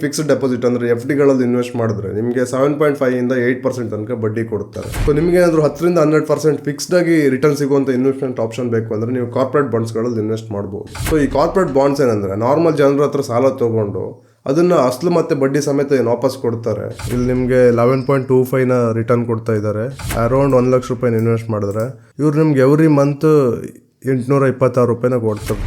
Fixed deposit ಅಂದರೆ F ಡಿಗಳಲ್ಲಿ invest ಮಾಡಿದ್ರೆ ನಿಮಗೆ 7.5 ಇಂದ 8% ತನಕ ಬಡ್ಡಿ ಕೊಡ್ತಾರೆ. ಸೊ ನಿಮಗೆ ಏನಾದರೂ 10ರಿಂದ 12% ಫಿಕ್ಸ್ಡ್ ಆಗಿ ರಿಟರ್ನ್ ಸಿಗುವಂಥ ಇನ್ವೆಸ್ಟ್ಮೆಂಟ್ ಆಪ್ಷನ್ ಬೇಕು ಅಂದರೆ ನೀವು ಕಾರ್ಪೊರೇಟ್ ಬಾಂಡ್ಸ್ಗಳಲ್ಲಿ ಇನ್ವೆಸ್ಟ್ ಮಾಡ್ಬೋದು. ಸೊ ಈ ಕಾರ್ಪೊರೇಟ್ ಬಾಂಡ್ಸ್ ಏನಂದರೆ ನಾರ್ಮಲ್ ಜನರ ಹತ್ರ ಸಾಲ ತೊಗೊಂಡು ಅದನ್ನು ಅಸಲು ಮತ್ತು ಬಡ್ಡಿ ಸಮೇತ ಏನು ವಾಪಸ್ ಕೊಡ್ತಾರೆ. ಇಲ್ಲಿ ನಿಮಗೆ 11.25ನ ರಿಟರ್ನ್ ಕೊಡ್ತಾ ಇದ್ದಾರೆ. ಅರೌಂಡ್ 1 ಲಕ್ಷ ರೂಪಾಯಿನ ಇನ್ವೆಸ್ಟ್ ಮಾಡಿದ್ರೆ ಇವ್ರು ನಿಮ್ಗೆ ಎವ್ರಿ ಮಂತ್ 826 ರೂಪಾಯಿನ ಕೊಡ್ತಾರೆ.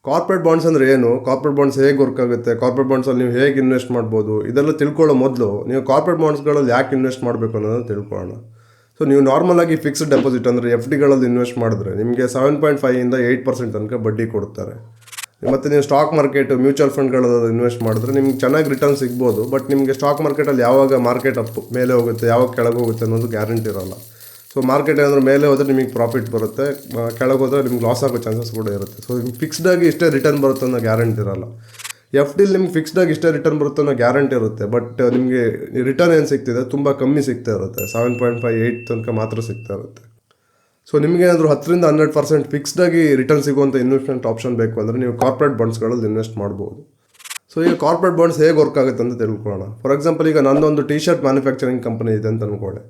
ಕಾರ್ಪೊರೇಟ್ ಬಾಂಡ್ಸ್ ಅಂದರೆ ಏನು, ಕಾರ್ಪೊರೇಟ್ ಬಾಂಡ್ಸ್ ಹೇಗೆ ವರ್ಕ್ ಆಗುತ್ತೆ, ಕಾರ್ಪೊರೇಟ್ ಬಾಂಡ್ಸಲ್ಲಿ ನೀವು ಹೇಗೆ ಇನ್ವೆಸ್ಟ್ ಮಾಡ್ಬೋದು, ಇದೆಲ್ಲ ತಿಳ್ಕೊಳ್ಳೋ ಮೊದಲು ನೀವು ಕಾರ್ಪೊರೇಟ್ ಬಾಂಡ್ಸ್ಗಳಲ್ಲಿ ಯಾಕೆ ಇನ್ವೆಸ್ಟ್ ಮಾಡಬೇಕು ಅನ್ನೋದನ್ನು ತಿಳ್ಕೊಳ್ಳೋಣ. ಸೊ ನೀವು ನಾರ್ಮಲ್ ಆಗಿ ಫಿಕ್ಸ್ಡ್ ಡೆಪಾಸಿಟ್ ಅಂದರೆ ಎಫ್ ಡಿಗಳಲ್ಲಿ ಇನ್ವೆಸ್ಟ್ ಮಾಡಿದ್ರೆ ನಿಮಗೆ 7.5 ಇಂದ 8% ತನಕ ಬಡ್ಡಿ ಕೊಡ್ತಾರೆ. ಮತ್ತು ನೀವು ಸ್ಟಾಕ್ ಮಾರ್ಕೆಟ್ ಮ್ಯೂಚುವಲ್ ಫಂಡ್ಗಳಲ್ಲಿ ಇನ್ವೆಸ್ಟ್ ಮಾಡಿದ್ರೆ ನಿಮ್ಗೆ ಚೆನ್ನಾಗಿ ರಿಟರ್ನ್ ಸಿಗ್ಬೋದು. ಬಟ್ ನಿಮಗೆ ಸ್ಟಾಕ್ ಮಾರ್ಕೆಟಲ್ಲಿ ಯಾವಾಗ ಮಾರ್ಕೆಟ್ ಅಪ್ ಮೇಲೆ ಹೋಗುತ್ತೆ ಯಾವಾಗ ಕೆಳಗೆ ಹೋಗುತ್ತೆ ಅನ್ನೋದು ಗ್ಯಾರಂಟಿ ಇರೋಲ್ಲ. ಸೊ ಮಾರ್ಕೆಟ್ ಏನಾದರೂ ಮೇಲೆ ಹೋದರೆ ನಿಮಗೆ ಪ್ರಾಫಿಟ್ ಬರುತ್ತೆ, ಕೆಳಗೆ ಹೋದರೆ ನಿಮ್ಗೆ ಲಾಸ್ ಆಗೋ ಚಾನ್ಸಸ್ ಕೂಡ ಇರುತ್ತೆ. ಸೊ ನಿಮ್ಗೆ ಫಿಕ್ಸ್ಡಾಗಿ ಇಷ್ಟೇ ರಿಟರ್ನ್ ಬರುತ್ತೆ ಅನ್ನೋ ಗ್ಯಾರಂಟಿ ಇರೋಲ್ಲ. ಎಫ್ ಡಿಲಿ ನಿಮ್ಗೆ ಫಿಕ್ಸ್ಡಾಗಿ ಇಷ್ಟೇ ರಿಟರ್ನ್ ಬರುತ್ತೆ ಅನ್ನೋ ಗ್ಯಾರಂಟಿ ಇರುತ್ತೆ. ಬಟ್ ನಿಮಗೆ ರಿಟರ್ನ್ ಏನು ಸಿಗ್ತಿದೆ ತುಂಬ ಕಮ್ಮಿ ಸಿಗ್ತಾ ಇರುತ್ತೆ, 7.5 8 ತನಕ ಮಾತ್ರ ಸಿಗ್ತಾ ಇರುತ್ತೆ. ಸೊ ನಿಮಗೇನಾದರೂ 10ರಿಂದ 12% ಫಿಕ್ಸ್ಡಾಗಿ ರಿಟರ್ನ್ ಸಿಗುವಂಥ ಇನ್ವೆಸ್ಟ್ಮೆಂಟ್ ಆಪ್ಷನ್ ಬೇಕು ಅಂದರೆ ನೀವು ಕಾರ್ಪೊರೇಟ್ ಬಾಂಡ್ಸ್ಗಳಲ್ಲಿ ಇನ್ವೆಸ್ಟ್ ಮಾಡ್ಬೋದು. ಸೊ ಈಗ ಕಾರ್ಪೊರೇಟ್ ಬಾಂಡ್ಸ್ ಹೇಗೆ ವರ್ಕ್ ಆಗುತ್ತೆ ಅಂತ ತಿಳ್ಕೊಳ್ಳೋಣ. ಫಾರ್ ಎಕ್ಸಾಂಪಲ್ ಈಗ ನನ್ನೊಂದು ಟಿ ಶರ್ಟ್ ಮ್ಯಾನುಫ್ಯಾಕ್ಚರಿಂಗ್ ಕಂಪನಿ ಇದೆ ಅಂತ ಅಂದ್ಕೊಳ್ಳಿ.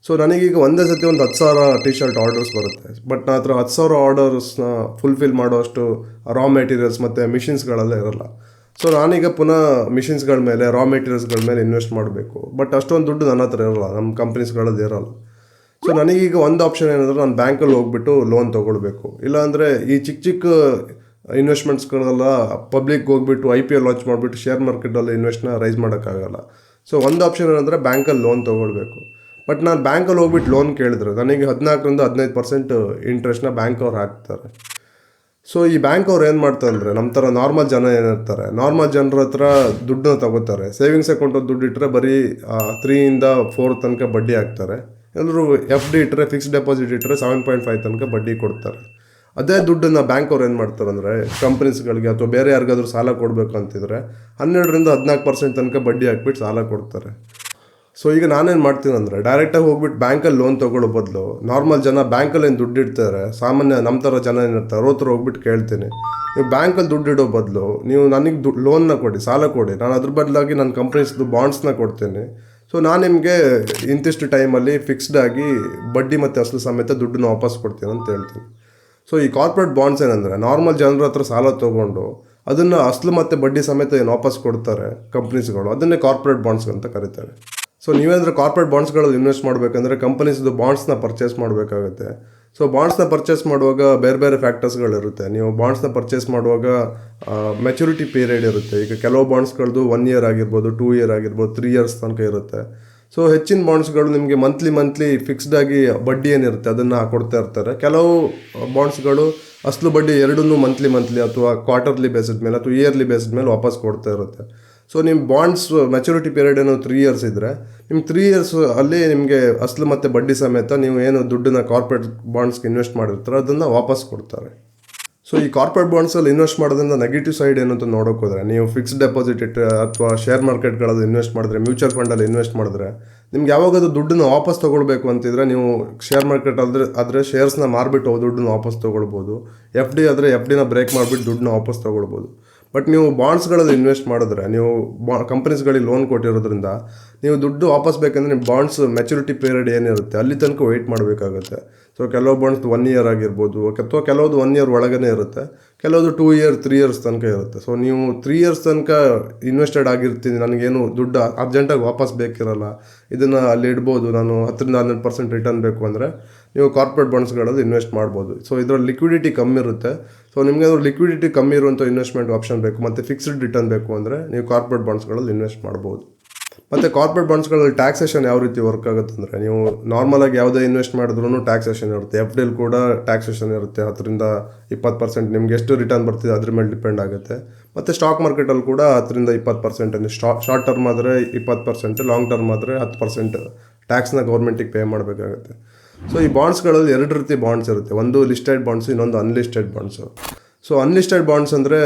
ಸೊ ನನಗೀಗ ಒಂದೇ ಸತಿ ಒಂದು 10,000 ಟಿ ಶರ್ಟ್ ಆರ್ಡರ್ಸ್ ಬರುತ್ತೆ. ಬಟ್ ನನ್ನ ಹತ್ರ 10,000 ಆರ್ಡರ್ಸ್ನ ಫುಲ್ಫಿಲ್ ಮಾಡೋಷ್ಟು ರಾ ಮೆಟೀರಿಯಲ್ಸ್ ಮತ್ತು ಮಿಷಿನ್ಸ್ಗಳೆಲ್ಲ ಇರೋಲ್ಲ. ಸೊ ನಾನೀಗ ಪುನಃ ಮಿಷಿನ್ಸ್ಗಳ ಮೇಲೆ ರಾ ಮೆಟೀರಿಯಲ್ಸ್ಗಳ ಮೇಲೆ ಇನ್ವೆಸ್ಟ್ ಮಾಡಬೇಕು. ಬಟ್ ಅಷ್ಟೊಂದು ದುಡ್ಡು ನನ್ನ ಹತ್ರ ಇರೋಲ್ಲ, ನಮ್ಮ ಕಂಪ್ನೀಸ್ಗಳಲ್ಲಿ ಇರೋಲ್ಲ. ಸೊ ನನಗೀಗ ಒಂದು ಆಪ್ಷನ್ ಏನಂದರೆ ನಾನು ಬ್ಯಾಂಕಲ್ಲಿ ಹೋಗ್ಬಿಟ್ಟು ಲೋನ್ ತೊಗೊಳ್ಬೇಕು. ಇಲ್ಲಾಂದರೆ ಈ ಚಿಕ್ಕ ಇನ್ವೆಸ್ಟ್ಮೆಂಟ್ಸ್ಗಳೆಲ್ಲ ಪಬ್ಲಿಕ್ ಹೋಗ್ಬಿಟ್ಟು IPO ಲಾಂಚ್ ಮಾಡಿಬಿಟ್ಟು ಶೇರ್ ಮಾರ್ಕೆಟಲ್ಲಿ ಇನ್ವೆಸ್ಟ್ನ ರೈಸ್ ಮಾಡೋಕ್ಕಾಗಲ್ಲ. ಸೊ ಒಂದು ಆಪ್ಷನ್ ಏನಂದರೆ ಬ್ಯಾಂಕಲ್ಲಿ ಲೋನ್ ತೊಗೊಳ್ಬೇಕು. ಬಟ್ ನಾನು ಬ್ಯಾಂಕಲ್ಲಿ ಹೋಗ್ಬಿಟ್ಟು ಲೋನ್ ಕೇಳಿದ್ರೆ ನನಗೆ 14ರಿಂದ 15% ಇಂಟ್ರೆಸ್ಟ್ನ ಬ್ಯಾಂಕ್ ಅವ್ರು ಹಾಕ್ತಾರೆ. ಸೊ ಈ ಬ್ಯಾಂಕ್ ಅವ್ರು ಏನು ಮಾಡ್ತಾರೆ ಅಂದರೆ ನಮ್ಮ ಥರ ನಾರ್ಮಲ್ ಜನ ಏನಿರ್ತಾರೆ, ನಾರ್ಮಲ್ ಜನರ ಹತ್ರ ದುಡ್ಡನ್ನ ತಗೋತಾರೆ. ಸೇವಿಂಗ್ಸ್ ಅಕೌಂಟಲ್ಲಿ ದುಡ್ಡು ಇಟ್ಟರೆ ಬರೀ 3 ಇಂದ 4 ತನಕ ಬಡ್ಡಿ ಹಾಕ್ತಾರೆ. ಎಲ್ಲರೂ ಎಫ್ ಡಿ ಇಟ್ಟರೆ ಫಿಕ್ಸ್ಡ್ ಡೆಪಾಸಿಟ್ ಇಟ್ಟರೆ 7.5 ತನಕ ಬಡ್ಡಿ ಕೊಡ್ತಾರೆ. ಅದೇ ದುಡ್ಡನ್ನು ಬ್ಯಾಂಕ್ ಅವ್ರು ಏನು ಮಾಡ್ತಾರೆ ಅಂದರೆ ಕಂಪ್ನೀಸ್ಗಳಿಗೆ ಅಥವಾ ಬೇರೆ ಯಾರಿಗಾದ್ರೂ ಸಾಲ ಕೊಡಬೇಕು ಅಂತಿದ್ರೆ 12ರಿಂದ 14% ತನಕ ಬಡ್ಡಿ ಹಾಕ್ಬಿಟ್ಟು ಸಾಲ ಕೊಡ್ತಾರೆ. ಸೊ ಈಗ ನಾನೇನು ಮಾಡ್ತೀನಿ ಅಂದರೆ ಡೈರೆಕ್ಟಾಗಿ ಹೋಗ್ಬಿಟ್ಟು ಬ್ಯಾಂಕಲ್ಲಿ ಲೋನ್ ತೊಗೊಳ್ಳೋ ಬದಲು ನಾರ್ಮಲ್ ಜನ ಬ್ಯಾಂಕಲ್ಲಿ ಏನು ದುಡ್ಡು ಇಡ್ತಾರೆ, ಸಾಮಾನ್ಯ ನಮ್ಮ ಥರ ಜನ ಏನಿರ್ತಾರೆ ಅವ್ರ ಹತ್ರ ಹೋಗ್ಬಿಟ್ಟು ಕೇಳ್ತೀನಿ, ನೀವು ಬ್ಯಾಂಕಲ್ಲಿ ದುಡ್ಡು ಇಡೋ ಬದಲು ನೀವು ನನಗೆ ಲೋನ್ನ ಕೊಡಿ, ಸಾಲ ಕೊಡಿ, ನಾನು ಅದ್ರ ಬದಲಾಗಿ ನನ್ನ ಕಂಪ್ನೀಸ್ದು ಬಾಂಡ್ಸ್ನ ಕೊಡ್ತೀನಿ. ಸೊ ನಾನು ನಿಮಗೆ ಇಂತಿಷ್ಟು ಟೈಮಲ್ಲಿ ಫಿಕ್ಸ್ಡಾಗಿ ಬಡ್ಡಿ ಮತ್ತು ಅಸಲು ಸಮೇತ ದುಡ್ಡನ್ನ ವಾಪಸ್ ಕೊಡ್ತೀನಿ ಅಂತ ಹೇಳ್ತೀನಿ. ಸೊ ಈ ಕಾರ್ಪೊರೇಟ್ ಬಾಂಡ್ಸ್ ಏನಂದರೆ ನಾರ್ಮಲ್ ಜನರ ಹತ್ರ ಸಾಲ ತೊಗೊಂಡು ಅದನ್ನು ಅಸಲು ಮತ್ತು ಬಡ್ಡಿ ಸಮೇತ ಏನು ವಾಪಸ್ ಕೊಡ್ತಾರೆ ಕಂಪ್ನೀಸ್ಗಳು, ಅದನ್ನೇ ಕಾರ್ಪೊರೇಟ್ ಬಾಂಡ್ಸ್ ಅಂತ ಕರೀತಾರೆ. ಸೊ ನೀವೇಂದ್ರೆ ಕಾರ್ಪೊರೇಟ್ ಬಾಂಡ್ಸ್ಗಳಲ್ಲಿ ಇನ್ವೆಸ್ಟ್ ಮಾಡಬೇಕಂದ್ರೆ ಕಂಪನೀಸ್ದು ಬಾಂಡ್ಸ್ನ ಪರ್ಚೇಸ್ ಮಾಡಬೇಕಾಗುತ್ತೆ. ಸೊ ಬಾಂಡ್ಸ್ನ ಪರ್ಚೇಸ್ ಮಾಡುವಾಗ ಬೇರೆ ಬೇರೆ ಫ್ಯಾಕ್ಟರ್ಸ್ಗಳಿರುತ್ತೆ. ನೀವು ಬಾಂಡ್ಸ್ನ ಪರ್ಚೇಸ್ ಮಾಡುವಾಗ ಮೆಚುರಿಟಿ ಪೀರಿಯಡ್ ಇರುತ್ತೆ. ಈಗ ಕೆಲವು ಬಾಂಡ್ಸ್ಗಳದ್ದು 1 ಇಯರ್ ಆಗಿರ್ಬೋದು, 2 ಇಯರ್ ಆಗಿರ್ಬೋದು, 3 ಇಯರ್ಸ್ ತನಕ ಇರುತ್ತೆ. ಸೊ ಹೆಚ್ಚಿನ ಬಾಂಡ್ಸ್ಗಳು ನಿಮಗೆ ಮಂತ್ಲಿ ಫಿಕ್ಸ್ಡಾಗಿ ಬಡ್ಡಿ ಏನಿರುತ್ತೆ ಅದನ್ನು ಕೊಡ್ತಾ ಇರ್ತಾರೆ. ಕೆಲವು ಬಾಂಡ್ಸ್ಗಳು ಅಸಲು ಬಡ್ಡಿ ಎರಡನ್ನೂ ಮಂತ್ಲಿ ಅಥವಾ ಕ್ವಾರ್ಟರ್ಲಿ ಬೇಸಿಸ್ ಮೇಲೆ ಅಥವಾ ಇಯರ್ಲಿ ಬೇಸಿಸ್ ಮೇಲೆ ವಾಪಸ್ ಕೊಡ್ತಾ ಇರುತ್ತೆ. ಸೊ ನಿಮ್ಮ ಬಾಂಡ್ಸ್ ಮೆಚುರಿಟಿ ಪೀರಿಯಡ್ ಏನೋ 3 ಇಯರ್ಸ್ ಇದ್ದರೆ ನಿಮ್ಮ 3 ಇಯರ್ಸ್ ಅಲ್ಲಿ ನಿಮಗೆ ಅಸಲು ಮತ್ತು ಬಡ್ಡಿ ಸಮೇತ ನೀವು ಏನು ದುಡ್ಡನ್ನ ಕಾರ್ಪೊರೇಟ್ ಬಾಂಡ್ಸ್ಗೆ ಇನ್ವೆಸ್ಟ್ ಮಾಡಿರ್ತಾರೆ ಅದನ್ನು ವಾಪಸ್ ಕೊಡ್ತಾರೆ. ಸೊ ಈ ಕಾರ್ಪೊರೇಟ್ ಬಾಂಡ್ಸಲ್ಲಿ ಇನ್ವೆಸ್ಟ್ ಮಾಡೋದ್ರಿಂದ ನೆಗೆಟಿವ್ ಸೈಡ್ ಏನು ಅಂತ ನೋಡೋಕೆ ಹೋದರೆ, ನೀವು ಫಿಕ್ಸ್ಡ್ ಡೆಪಾಸಿಟ್ ಇಟ್ಟರೆ ಅಥವಾ ಶೇರ್ ಮಾರ್ಕೆಟ್ಗಳಲ್ಲಿ ಇನ್ವೆಸ್ಟ್ ಮಾಡಿದ್ರೆ, ಮ್ಯೂಚುವಲ್ ಫಂಡಲ್ಲಿ ಇನ್ವೆಸ್ಟ್ ಮಾಡಿದ್ರೆ ನಿಮ್ಗೆ ಯಾವಾಗಾದ್ರೂ ದುಡ್ಡನ್ನು ವಾಪಸ್ ತೊಗೊಳ್ಬೇಕು ಅಂತಿದ್ರೆ ನೀವು ಶೇರ್ ಮಾರ್ಕೆಟ್ ಆದರೆ ಶೇರ್ಸ್ನ ಮಾರಿಬಿಟ್ಟು ದುಡ್ಡನ್ನ ವಾಪಸ್ ತೊಗೊಳ್ಬೋದು. ಎಫ್ ಡಿ ಆದರೆ ಎಫ್ ಡಿನ ಬ್ರೇಕ್ ಮಾಡಿಬಿಟ್ಟು ದುಡ್ಡನ್ನ ವಾಪಸ್ ತೊಗೊಳ್ಬೋದು. ಬಟ್ ನೀವು ಬಾಂಡ್ಸ್ಗಳಲ್ಲಿ ಇನ್ವೆಸ್ಟ್ ಮಾಡಿದ್ರೆ ನೀವು ಕಂಪ್ನೀಸ್ಗಳಿಗೆ ಲೋನ್ ಕೊಟ್ಟಿರೋದ್ರಿಂದ ನೀವು ದುಡ್ಡು ವಾಪಸ್ ಬೇಕಂದರೆ ನಿಮ್ಮ ಬಾಂಡ್ಸ್ ಮೆಚುರಿಟಿ ಪೀರಿಯಡ್ ಏನಿರುತ್ತೆ ಅಲ್ಲಿ ತನಕ ವೆಯ್ಟ್ ಮಾಡಬೇಕಾಗುತ್ತೆ. ಸೊ ಕೆಲವು ಬಾಂಡ್ಸ್ 1 ಇಯರ್ ಆಗಿರ್ಬೋದು ಅಥವಾ ಕೆಲವೊಂದು 1 ಇಯರ್ ಒಳಗೇ ಇರುತ್ತೆ, ಕೆಲವೊಂದು 2 ಇಯರ್ 3 ಇಯರ್ಸ್ ತನಕ ಇರುತ್ತೆ. ಸೊ ನೀವು 3 ಇಯರ್ಸ್ ತನಕ ಇನ್ವೆಸ್ಟೆಡ್ ಆಗಿರ್ತೀನಿ, ನನಗೇನು ದುಡ್ಡು ಅರ್ಜೆಂಟಾಗಿ ವಾಪಸ್ ಬೇಕಿರಲ್ಲ, ಇದನ್ನು ಅಲ್ಲಿ ಇಡ್ಬೋದು, ನಾನು 10ರಿಂದ 12% ರಿಟರ್ನ್ ಬೇಕು ಅಂದರೆ ನೀವು ಕಾರ್ಪೊರೇಟ್ ಬಾಂಡ್ಸ್ಗಳಲ್ಲಿ ಇನ್ವೆಸ್ಟ್ ಮಾಡ್ಬೋದು. ಸೊ ಇದರಲ್ಲಿ ಲಿಕ್ವಿಡಿಟಿ ಕಮ್ಮಿ ಇರುತ್ತೆ. ಸೊ ನಿಮಗೆ ಲಿಕ್ವಿಡಿಟಿ ಕಮ್ಮಿ ಇರುವಂಥ ಇನ್ವೆಸ್ಟ್ಮೆಂಟ್ ಆಪ್ಷನ್ ಬೇಕು ಮತ್ತು ಫಿಕ್ಸ್ಡ್ ರಿಟರ್ನ್ ಬೇಕು ಅಂದರೆ ನೀವು ಕಾರ್ಪೊರೇಟ್ ಬಾಂಡ್ಸ್ಗಳಲ್ಲಿ ಇನ್ವೆಸ್ಟ್ ಮಾಡ್ಬೋದು. ಮತ್ತು ಕಾರ್ಪೊರೇಟ್ ಬಾಂಡ್ಸ್ಗಳಲ್ಲಿ ಟ್ಯಾಕ್ಸೇಷನ್ ಯಾವ ರೀತಿ ವರ್ಕ್ ಆಗುತ್ತೆ ಅಂದರೆ, ನೀವು ನಾರ್ಮಲಾಗಿ ಯಾವುದೇ ಇನ್ವೆಸ್ಟ್ ಮಾಡಿದ್ರೂ ಟ್ಯಾಕ್ಸೇಷನ್ ಇರುತ್ತೆ. ಎಫ್ ಡಿಲ್ ಕೂಡ ಟ್ಯಾಕ್ಸೇಷನ್ ಇರುತ್ತೆ, 10ರಿಂದ 20%. ನಿಮ್ಗೆ ಎಷ್ಟು ರಿಟರ್ನ್ ಬರ್ತಿದೆ ಅದ್ರ ಮೇಲೆ ಡಿಪೆಂಡ್ ಆಗುತ್ತೆ. ಮತ್ತು ಸ್ಟಾಕ್ ಮಾರ್ಕೆಟಲ್ಲಿ ಕೂಡ 10ರಿಂದ 20%, ಶಾರ್ಟ್ ಟರ್ಮ್ ಆದರೆ 20%, ಲಾಂಗ್ ಟರ್ಮ್ ಆದರೆ 10% ಟ್ಯಾಕ್ಸ್ನ ಗೌರ್ಮೆಂಟಿಗೆ ಪೇ ಮಾಡಬೇಕಾಗುತ್ತೆ. ಸೊ ಈ ಬಾಂಡ್ಸ್ಗಳಲ್ಲಿ 2 ರೀತಿ ಬಾಂಡ್ಸ್ ಇರುತ್ತೆ, ಒಂದು ಲಿಸ್ಟೆಡ್ ಬಾಂಡ್ಸು, ಇನ್ನೊಂದು unlisted bonds. So unlisted bonds ಅಂದರೆ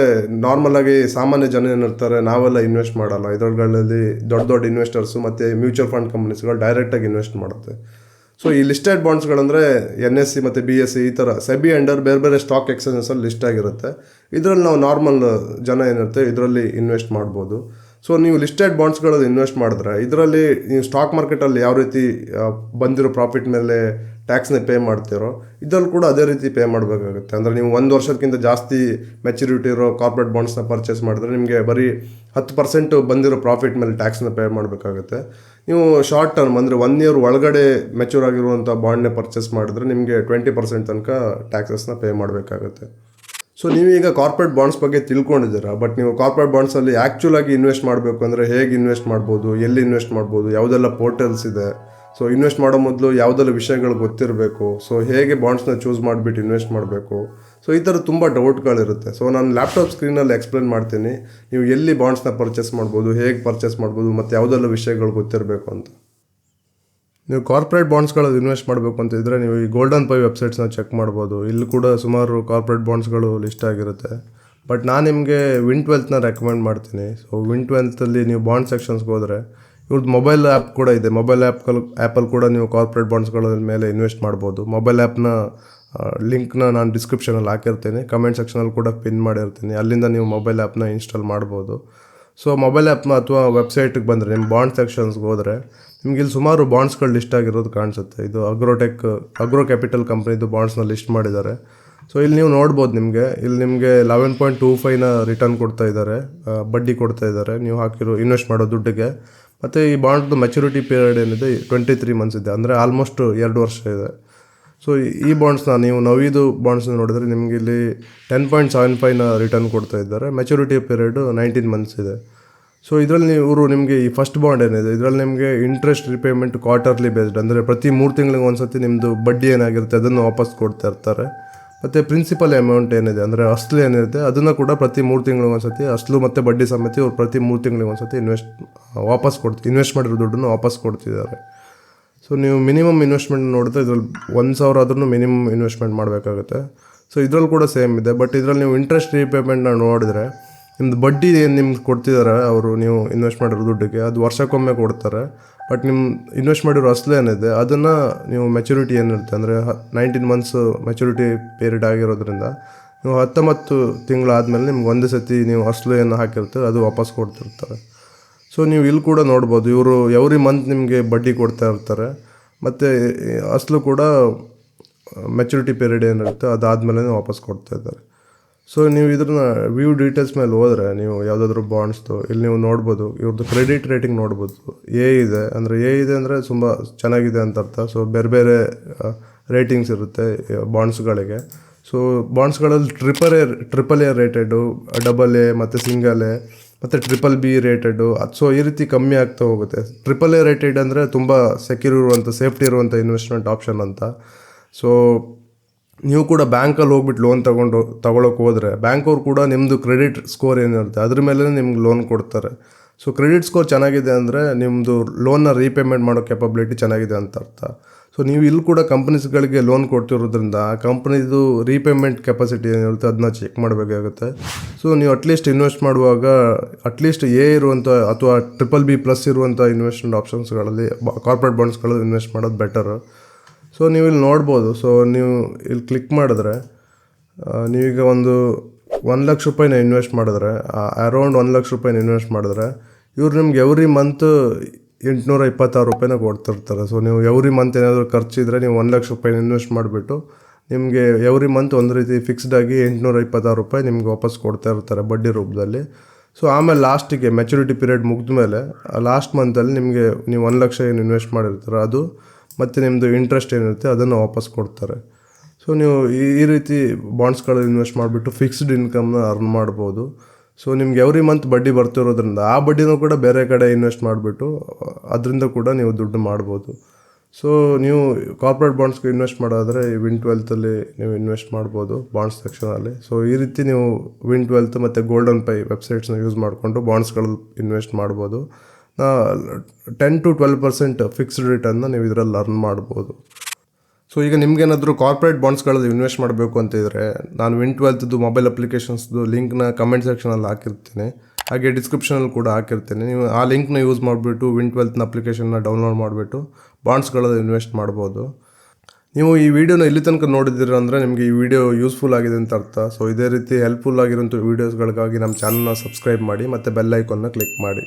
ನಾರ್ಮಲಾಗಿ ಸಾಮಾನ್ಯ ಜನ ಏನಿರ್ತಾರೆ ನಾವೆಲ್ಲ ಇನ್ವೆಸ್ಟ್ ಮಾಡಲ್ಲ. ಇದರಲ್ಲಿ ದೊಡ್ಡ ಇನ್ವೆಸ್ಟರ್ಸು ಮತ್ತು ಮ್ಯೂಚುವಲ್ ಫಂಡ್ ಕಂಪ್ನೀಸ್ಗಳು ಡೈರೆಕ್ಟಾಗಿ ಇನ್ವೆಸ್ಟ್ ಮಾಡುತ್ತೆ. ಸೊ ಈ ಲಿಸ್ಟೆಡ್ ಬಾಂಡ್ಸ್ಗಳಂದರೆ NSE ಮತ್ತು BSE ಈ ಥರ ಸೆಬಿ ಅಂಡರ್ ಬೇರೆ ಬೇರೆ ಸ್ಟಾಕ್ ಎಕ್ಸ್ಚೇಂಜಸಲ್ಲಿ ಲಿಸ್ಟ್ ಆಗಿರುತ್ತೆ. ಇದರಲ್ಲಿ ನಾವು ನಾರ್ಮಲ್ ಜನ ಏನಿರುತ್ತೆ ಇದರಲ್ಲಿ ಇನ್ವೆಸ್ಟ್ ಮಾಡ್ಬೋದು. ಸೊ ನೀವು ಲಿಸ್ಟೆಡ್ ಬಾಂಡ್ಸ್ಗಳಲ್ಲಿ ಇನ್ವೆಸ್ಟ್ ಮಾಡಿದ್ರೆ ಇದರಲ್ಲಿ ನೀವು ಸ್ಟಾಕ್ ಮಾರ್ಕೆಟಲ್ಲಿ ಯಾವ ರೀತಿ ಬಂದಿರೋ ಪ್ರಾಫಿಟ್ ಮೇಲೆ ಟ್ಯಾಕ್ಸ್ನ ಪೇ ಮಾಡ್ತೀರೋ ಇದರಲ್ಲಿ ಕೂಡ ಅದೇ ರೀತಿ ಪೇ ಮಾಡಬೇಕಾಗುತ್ತೆ. ಅಂದರೆ ನೀವು 1 ವರ್ಷಕ್ಕಿಂತ ಜಾಸ್ತಿ ಮೆಚುರಿಟಿ ಇರೋ ಕಾರ್ಪೊರೇಟ್ ಬಾಂಡ್ಸ್ನ ಪರ್ಚೇಸ್ ಮಾಡಿದ್ರೆ ನಿಮಗೆ ಬರೀ 10% ಬಂದಿರೋ ಪ್ರಾಫಿಟ್ ಮೇಲೆ ಟ್ಯಾಕ್ಸ್ನ ಪೇ ಮಾಡಬೇಕಾಗುತ್ತೆ. ನೀವು ಶಾರ್ಟ್ ಟರ್ಮ್ ಅಂದರೆ 1 ಇಯರ್ ಒಳಗಡೆ ಮೆಚೂರ್ ಆಗಿರುವಂಥ ಬಾಂಡ್ನೇ ಪರ್ಚೇಸ್ ಮಾಡಿದ್ರೆ ನಿಮಗೆ 20% ತನಕ ಟ್ಯಾಕ್ಸಸ್ನ ಪೇ ಮಾಡಬೇಕಾಗುತ್ತೆ. ಸೊ ನೀವೀಗ ಕಾರ್ಪೊರೇಟ್ ಬಾಂಡ್ಸ್ ಬಗ್ಗೆ ತಿಳ್ಕೊಂಡಿದ್ದೀರಾ, ಬಟ್ ನೀವು ಕಾರ್ಪೊರೇಟ್ ಬಾಂಡ್ಸಲ್ಲಿ ಆ್ಯಕ್ಚುಲಾಗಿ ಇನ್ವೆಸ್ಟ್ ಮಾಡಬೇಕು ಅಂದರೆ ಹೇಗೆ ಇನ್ವೆಸ್ಟ್ ಮಾಡ್ಬೋದು, ಎಲ್ಲಿ ಇನ್ವೆಸ್ಟ್ ಮಾಡ್ಬೋದು, ಯಾವುದೆಲ್ಲ ಪೋರ್ಟಲ್ಸ್ ಇದೆ, ಸೊ ಇನ್ವೆಸ್ಟ್ ಮಾಡೋ ಮೊದಲು ಯಾವುದೆಲ್ಲ ವಿಷಯಗಳು ಗೊತ್ತಿರಬೇಕು, ಸೊ ಹೇಗೆ ಬಾಂಡ್ಸ್ನ ಚೂಸ್ ಮಾಡಿಬಿಟ್ಟು ಇನ್ವೆಸ್ಟ್ ಮಾಡಬೇಕು, ಸೊ ಈ ಥರ ತುಂಬ ಡೌಟ್ಗಳಿರುತ್ತೆ. ಸೊ ನಾನು ಲ್ಯಾಪ್ಟಾಪ್ ಸ್ಕ್ರೀನಲ್ಲಿ ಎಕ್ಸ್ಪ್ಲೇನ್ ಮಾಡ್ತೀನಿ ನೀವು ಎಲ್ಲಿ ಬಾಂಡ್ಸ್ನ ಪರ್ಚೇಸ್ ಮಾಡ್ಬೋದು, ಹೇಗೆ ಪರ್ಚೇಸ್ ಮಾಡ್ಬೋದು ಮತ್ತು ಯಾವುದೆಲ್ಲ ವಿಷಯಗಳು ಗೊತ್ತಿರಬೇಕು ಅಂತ. ನೀವು ಕಾರ್ಪೊರೇಟ್ ಬಾಂಡ್ಸ್ಗಳಲ್ಲಿ ಇನ್ವೆಸ್ಟ್ ಮಾಡಬೇಕು ಅಂತಿದ್ರೆ ನೀವು ಈ ಗೋಲ್ಡನ್ ಪೈ ವೆಬ್ಸೈಟ್ಸ್ನ ಚೆಕ್ ಮಾಡ್ಬೋದು. ಇಲ್ಲಿ ಕೂಡ ಸುಮಾರು ಕಾರ್ಪೊರೇಟ್ ಬಾಂಡ್ಸ್ಗಳು ಲಿಸ್ಟ್ ಆಗಿರುತ್ತೆ. ಬಟ್ ನಾನು ನಿಮಗೆ ವಿನ್12ನ ರೆಕಮೆಂಡ್ ಮಾಡ್ತೀನಿ. ಸೊ ವಿನ್12ಅಲ್ಲಿ ನೀವು ಬಾಂಡ್ ಸೆಕ್ಷನ್ಸ್ಗೆ ಹೋದರೆ ಇವ್ರದ್ದು ಮೊಬೈಲ್ ಆ್ಯಪ್ ಕೂಡ ಇದೆ. ಮೊಬೈಲ್ ಆ್ಯಪಲ್ಲಿ ಕೂಡ ನೀವು ಕಾರ್ಪೊರೇಟ್ ಬಾಂಡ್ಸ್ಗಳ ಮೇಲೆ ಇನ್ವೆಸ್ಟ್ ಮಾಡ್ಬೋದು. ಮೊಬೈಲ್ ಆ್ಯಪ್ನ ಲಿಂಕ್ನ ನಾನು ಡಿಸ್ಕ್ರಿಪ್ಷನಲ್ಲಿ ಹಾಕಿರ್ತೀನಿ, ಕಮೆಂಟ್ ಸೆಕ್ಷನಲ್ಲಿ ಕೂಡ ಪಿನ್ ಮಾಡಿರ್ತೀನಿ. ಅಲ್ಲಿಂದ ನೀವು ಮೊಬೈಲ್ ಆ್ಯಪ್ನ ಇನ್ಸ್ಟಾಲ್ ಮಾಡ್ಬೋದು. ಸೊ ಮೊಬೈಲ್ ಆ್ಯಪ್ನ ಅಥವಾ ವೆಬ್ಸೈಟಿಗೆ ಬಂದರೆ ನಿಮ್ಮ ಬಾಂಡ್ ಸೆಕ್ಷನ್ಸ್ಗೆ ಹೋದರೆ ನಿಮ್ಗೆ ಇಲ್ಲಿ ಸುಮಾರು ಬಾಂಡ್ಸ್ಗಳು ಲಿಸ್ಟ್ ಆಗಿರೋದು ಕಾಣಿಸುತ್ತೆ. ಇದು ಅಗ್ರೋ ಕ್ಯಾಪಿಟಲ್ ಕಂಪ್ನಿದು ಬಾಂಡ್ಸ್ನ ಲಿಸ್ಟ್ ಮಾಡಿದ್ದಾರೆ. ಸೊ ಇಲ್ಲಿ ನೀವು ನೋಡ್ಬೋದು ಇಲ್ಲಿ ನಿಮಗೆ 11.25ನ ರಿಟರ್ನ್ ಕೊಡ್ತಾ ಇದ್ದಾರೆ, ಬಡ್ಡಿ ಕೊಡ್ತಾ ಇದ್ದಾರೆ ನೀವು ಇನ್ವೆಸ್ಟ್ ಮಾಡೋ ದುಡ್ಡಿಗೆ. ಮತ್ತು ಈ ಬಾಂಡ್ದು ಮೆಚುರಿಟಿ ಪೀರಿಯಡ್ ಏನಿದೆ 23 ಮಂತ್ಸ್ ಇದೆ, ಅಂದರೆ ಆಲ್ಮೋಸ್ಟ್ 2 ವರ್ಷ ಇದೆ. ಸೊ ಈ ಬಾಂಡ್ಸ್ನ ನೀವು ನವೀದು ಬಾಂಡ್ಸ್ನ ನೋಡಿದ್ರೆ ನಿಮಗೆ ಇಲ್ಲಿ 10.75ನ ರಿಟರ್ನ್ ಕೊಡ್ತಾ ಇದ್ದಾರೆ. ಮೆಚುರಿಟಿ ಪೀರಿಯಡು 19 ಮಂತ್ಸ್ ಇದೆ. ಸೊ ಇದರಲ್ಲಿ ಇವರು ನಿಮಗೆ ಈ ಫಸ್ಟ್ ಬಾಂಡ್ ಏನಿದೆ ಇದರಲ್ಲಿ ನಿಮಗೆ ಇಂಟ್ರೆಸ್ಟ್ ರಿಪೇಮೆಂಟ್ ಕ್ವಾರ್ಟರ್ಲಿ ಬೇಸ್ಡ್, ಅಂದರೆ ಪ್ರತಿ 3 ತಿಂಗಳಿಗೆ ಒಂದ್ಸತಿ ನಿಮ್ಮದು ಬಡ್ಡಿ ಏನಾಗಿರುತ್ತೆ ಅದನ್ನು ವಾಪಸ್ ಕೊಡ್ತಾ ಇರ್ತಾರೆ. ಮತ್ತು ಪ್ರಿನ್ಸಿಪಲ್ ಅಮೌಂಟ್ ಏನಿದೆ ಅಂದರೆ ಅಸ್ಲು ಏನಿರುತ್ತೆ ಅದನ್ನು ಕೂಡ ಪ್ರತಿ 3 ತಿಂಗಳಿಗೆ ಒಂದ್ಸತಿ ಅಸ್ಲು ಮತ್ತು ಬಡ್ಡಿ ಸಮೇತ ಇವ್ರು ಪ್ರತಿ 3 ತಿಂಗಳಿಗೆ ಒಂದ್ಸತಿ ಇನ್ವೆಸ್ಟ್ ಮಾಡಿರೋ ದುಡ್ಡನ್ನು ವಾಪಸ್ ಕೊಡ್ತಿದ್ದಾರೆ. ಸೊ ನೀವು ಮಿನಿಮಮ್ ಇನ್ವೆಸ್ಟ್ಮೆಂಟ್ ನೋಡಿದ್ರೆ ಇದರಲ್ಲಿ 1,000 ಆದ್ರೂ ಮಿನಿಮಮ್ ಇನ್ವೆಸ್ಟ್ಮೆಂಟ್ ಮಾಡಬೇಕಾಗುತ್ತೆ. ಸೊ ಇದರಲ್ಲಿ ಕೂಡ ಸೇಮ್ ಇದೆ. ಬಟ್ ಇದರಲ್ಲಿ ನೀವು ಇಂಟ್ರೆಸ್ಟ್ ರೀಪೇಮೆಂಟ್ನ ನೋಡಿದ್ರೆ ನಿಮ್ಮದು ಬಡ್ಡಿ ಏನು ನಿಮ್ಗೆ ಕೊಡ್ತಿದ್ದಾರೆ ಅವರು ನೀವು ಇನ್ವೆಸ್ಟ್ ಮಾಡಿರೋ ದುಡ್ಡಿಗೆ ಅದು ವರ್ಷಕ್ಕೊಮ್ಮೆ ಕೊಡ್ತಾರೆ. ಬಟ್ ನಿಮ್ಮ ಇನ್ವೆಸ್ಟ್ ಮಾಡಿರೋ ಅಸಲು ಏನಿದೆ ಅದನ್ನು ನೀವು ಮೆಚುರಿಟಿ ಏನಿರುತ್ತೆ ಅಂದರೆ 19 ಮಂತ್ಸ್ ಮೆಚುರಿಟಿ ಪೀರಿಯಡ್ ಆಗಿರೋದ್ರಿಂದ ನೀವು 19 ತಿಂಗಳಾದಮೇಲೆ ನಿಮ್ಗೆ ಒಂದೇ ಸತಿ ನೀವು ಅಸಲು ಏನು ಹಾಕಿರ್ತೀರ ಅದು ವಾಪಸ್ ಕೊಡ್ತಿರ್ತಾರೆ. ಸೊ ನೀವು ಇಲ್ಲಿ ಕೂಡ ನೋಡ್ಬೋದು ಇವರು ಎವ್ರಿ ಮಂತ್ ನಿಮಗೆ ಬಡ್ಡಿ ಕೊಡ್ತಾ ಇರ್ತಾರೆ. ಮತ್ತು ಅಸಲು ಕೂಡ ಮೆಚುರಿಟಿ ಪೀರಿಯಡ್ ಏನಿರುತ್ತೆ ಅದಾದಮೇಲೆ ವಾಪಸ್ ಕೊಡ್ತಾ ಇದ್ದಾರೆ. ಸೊ ನೀವು ಇದನ್ನ ವ್ಯೂ ಡೀಟೇಲ್ಸ್ ಮೇಲೆ ಹೋದರೆ ನೀವು ಯಾವುದಾದ್ರೂ ಬಾಂಡ್ಸ್ದು ಇಲ್ಲಿ ನೀವು ನೋಡ್ಬೋದು ಇವ್ರದ್ದು ಕ್ರೆಡಿಟ್ ರೇಟಿಂಗ್ ನೋಡ್ಬೋದು. ಎ ಇದೆ ಅಂದರೆ ತುಂಬ ಚೆನ್ನಾಗಿದೆ ಅಂತ ಅರ್ಥ. ಸೊ ಬೇರೆ ಬೇರೆ ರೇಟಿಂಗ್ಸ್ ಇರುತ್ತೆ ಬಾಂಡ್ಸ್ಗಳಿಗೆ. ಸೊ ಬಾಂಡ್ಸ್ಗಳಲ್ಲಿ ಟ್ರಿಪಲ್ ಎ ರೇಟೆಡು, AA ಮತ್ತು ಸಿಂಗಲ್ ಎ ಮತ್ತು BBB ರೇಟೆಡು. ಸೊ ಈ ರೀತಿ ಕಮ್ಮಿ ಆಗ್ತಾ ಹೋಗುತ್ತೆ. ಎ ರೇಟೆಡ್ ಅಂದರೆ ತುಂಬ ಸೆಕ್ಯೂರ್ ಇರುವಂಥ ಸೇಫ್ಟಿ ಇರುವಂಥ ಇನ್ವೆಸ್ಟ್ಮೆಂಟ್ ಆಪ್ಷನ್ ಅಂತ. ಸೊ ನೀವು ಕೂಡ ಬ್ಯಾಂಕಲ್ಲಿ ಹೋಗ್ಬಿಟ್ಟು ಲೋನ್ ತಗೊಳ್ಳೋಕೆ ಹೋದರೆ ಬ್ಯಾಂಕವ್ರು ಕೂಡ ನಿಮ್ಮದು ಕ್ರೆಡಿಟ್ ಸ್ಕೋರ್ ಏನಿರುತ್ತೆ ಅದ್ರ ಮೇಲೆ ನಿಮ್ಗೆ ಲೋನ್ ಕೊಡ್ತಾರೆ. ಸೊ ಕ್ರೆಡಿಟ್ ಸ್ಕೋರ್ ಚೆನ್ನಾಗಿದೆ ಅಂದರೆ ನಿಮ್ಮದು ಲೋನ್ನ ರೀಪೇಮೆಂಟ್ ಮಾಡೋ ಕೆಪಬಿಲಿಟಿ ಚೆನ್ನಾಗಿದೆ ಅಂತ ಅರ್ಥ. ಸೊ ನೀವು ಇಲ್ಲಿ ಕೂಡ ಕಂಪ್ನೀಸ್ಗಳಿಗೆ ಲೋನ್ ಕೊಡ್ತಿರೋದ್ರಿಂದ ಆ ಕಂಪ್ನಿದು ರೀಪೇಮೆಂಟ್ ಕೆಪಾಸಿಟಿ ಏನಿರುತ್ತೆ ಅದನ್ನ ಚೆಕ್ ಮಾಡಬೇಕಾಗುತ್ತೆ. ಸೊ ನೀವು ಅಟ್ಲೀಸ್ಟ್ ಇನ್ವೆಸ್ಟ್ ಮಾಡುವಾಗ ಅಟ್ಲೀಸ್ಟ್ ಎ ಇರುವಂಥ ಅಥವಾ BBB+ ಇರುವಂಥ ಇನ್ವೆಸ್ಟ್ಮೆಂಟ್ ಆಪ್ಷನ್ಸ್ಗಳಲ್ಲಿ ಕಾರ್ಪೊರೇಟ್ ಬಾಂಡ್ಸ್ಗಳಲ್ಲಿ ಇನ್ವೆಸ್ಟ್ ಮಾಡೋದು ಬೆಟರು. ಸೊ ನೀವು ಇಲ್ಲಿ ನೋಡ್ಬೋದು. ಸೊ ನೀವು ಇಲ್ಲಿ ಕ್ಲಿಕ್ ಮಾಡಿದ್ರೆ ನೀವೀಗ ಒಂದು 1 ಲಕ್ಷ ರೂಪಾಯಿನ ಇನ್ವೆಸ್ಟ್ ಮಾಡಿದ್ರೆ ಅರೌಂಡ್ 1 ಲಕ್ಷ ರೂಪಾಯಿನ ಇನ್ವೆಸ್ಟ್ ಮಾಡಿದ್ರೆ ಇವ್ರು ನಿಮ್ಗೆ ಎವ್ರಿ ಮಂತ್ 826 ರೂಪಾಯಿನ ಕೊಡ್ತಿರ್ತಾರೆ. ಸೊ ನೀವು ಎವ್ರಿ ಮಂತ್ ಏನಾದರೂ ಖರ್ಚಿದ್ರೆ ನೀವು 1 ಲಕ್ಷ ರೂಪಾಯಿನ ಇನ್ವೆಸ್ಟ್ ಮಾಡಿಬಿಟ್ಟು ನಿಮಗೆ ಎವ್ರಿ ಮಂತ್ ಒಂದು ರೀತಿ ಫಿಕ್ಸ್ಡಾಗಿ 826 ರೂಪಾಯಿ ನಿಮ್ಗೆ ವಾಪಸ್ ಕೊಡ್ತಾ ಇರ್ತಾರೆ ಬಡ್ಡಿ ರೂಪದಲ್ಲಿ. ಸೊ ಆಮೇಲೆ ಲಾಸ್ಟಿಗೆ ಮೆಚುರಿಟಿ ಪೀರಿಯಡ್ ಮುಗಿದ ಮೇಲೆ ಲಾಸ್ಟ್ ಮಂತಲ್ಲಿ ನಿಮಗೆ ನೀವು 1 ಲಕ್ಷ ಏನು ಇನ್ವೆಸ್ಟ್ ಮಾಡಿರ್ತಾರೆ ಅದು ಮತ್ತು ನಿಮ್ಮದು ಇಂಟ್ರೆಸ್ಟ್ ಏನಿರುತ್ತೆ ಅದನ್ನು ವಾಪಸ್ ಕೊಡ್ತಾರೆ. ಸೊ ನೀವು ಈ ರೀತಿ ಬಾಂಡ್ಸ್ಗಳು ಇನ್ವೆಸ್ಟ್ ಮಾಡಿಬಿಟ್ಟು ಫಿಕ್ಸ್ಡ್ ಇನ್ಕಮ್ನ ಅರ್ನ್ ಮಾಡ್ಬೋದು. ಸೊ ನಿಮ್ಗೆ ಎವ್ರಿ ಮಂತ್ ಬಡ್ಡಿ ಬರ್ತಿರೋದ್ರಿಂದ ಆ ಬಡ್ಡಿನೂ ಕೂಡ ಬೇರೆ ಕಡೆ ಇನ್ವೆಸ್ಟ್ ಮಾಡಿಬಿಟ್ಟು ಅದರಿಂದ ಕೂಡ ನೀವು ದುಡ್ಡು ಮಾಡ್ಬೋದು. ಸೊ ನೀವು ಕಾರ್ಪೊರೇಟ್ ಬಾಂಡ್ಸ್ಗೆ ಇನ್ವೆಸ್ಟ್ ಮಾಡೋದಾದರೆ ವಿನ್12ಅಲ್ಲಿ ನೀವು ಇನ್ವೆಸ್ಟ್ ಮಾಡ್ಬೋದು ಬಾಂಡ್ಸ್ ಸೆಕ್ಷನಲ್ಲಿ. ಸೊ ಈ ರೀತಿ ನೀವು ವಿನ್12 ಮತ್ತು ಗೋಲ್ಡನ್ ಪೈ ವೆಬ್ಸೈಟ್ಸ್ನ ಯೂಸ್ ಮಾಡಿಕೊಂಡು ಬಾಂಡ್ಸ್ಗಳಲ್ಲಿ ಇನ್ವೆಸ್ಟ್ ಮಾಡ್ಬೋದು. 10 to 12% ಫಿಕ್ಸ್ಡ್ ರಿಟರ್ನ್ನ ನೀವು ಇದರಲ್ಲಿ ಅರ್ನ್ ಮಾಡ್ಬೋದು. ಸೊ ಈಗ ನಿಮ್ಗೇನಾದರೂ ಕಾರ್ಪೊರೇಟ್ ಬಾಂಡ್ಸ್ಗಳಲ್ಲಿ ಇನ್ವೆಸ್ಟ್ ಮಾಡಬೇಕು ಅಂತಿದ್ರೆ ನಾನು ವಿನ್12ದು ಮೊಬೈಲ್ ಅಪ್ಲಿಕೇಶನ್ಸ್ದು ಲಿಂಕ್ನ ಕಮೆಂಟ್ ಸೆಕ್ಷನಲ್ಲಿ ಹಾಕಿರ್ತೀನಿ. ಹಾಗೆ ಡಿಸ್ಕ್ರಿಪ್ಷನಲ್ಲಿ ಕೂಡ ಹಾಕಿರ್ತೀನಿ. ನೀವು ಆ ಲಿಂಕ್ನ ಯೂಸ್ ಮಾಡಿಬಿಟ್ಟು ವಿನ್12ನ ಅಪ್ಲಿಕೇಶನ್ನ ಡೌನ್ಲೋಡ್ ಮಾಡಿಬಿಟ್ಟು ಬಾಂಡ್ಸ್ಗಳಲ್ಲಿ ಇನ್ವೆಸ್ಟ್ ಮಾಡ್ಬೋದು. ನೀವು ಈ ವಿಡಿಯೋನ ಇಲ್ಲಿ ತನಕ ನೋಡಿದ್ದೀರ ಅಂದರೆ ನಿಮಗೆ ಈ ವಿಡಿಯೋ ಯೂಸ್ಫುಲ್ ಆಗಿದೆ ಅಂತ ಅರ್ಥ. ಸೊ ಇದೇ ರೀತಿ ಹೆಲ್ಪ್ಫುಲ್ ಆಗಿರೋಂಥ ವೀಡಿಯೋಸ್ಗಳಿಗಾಗಿ ನಮ್ಮ ಚಾನಲ್ನ ಸಬ್ಸ್ಕ್ರೈಬ್ ಮಾಡಿ ಮತ್ತು ಬೆಲ್ ಐಕಾನ್ನ ಕ್ಲಿಕ್ ಮಾಡಿ.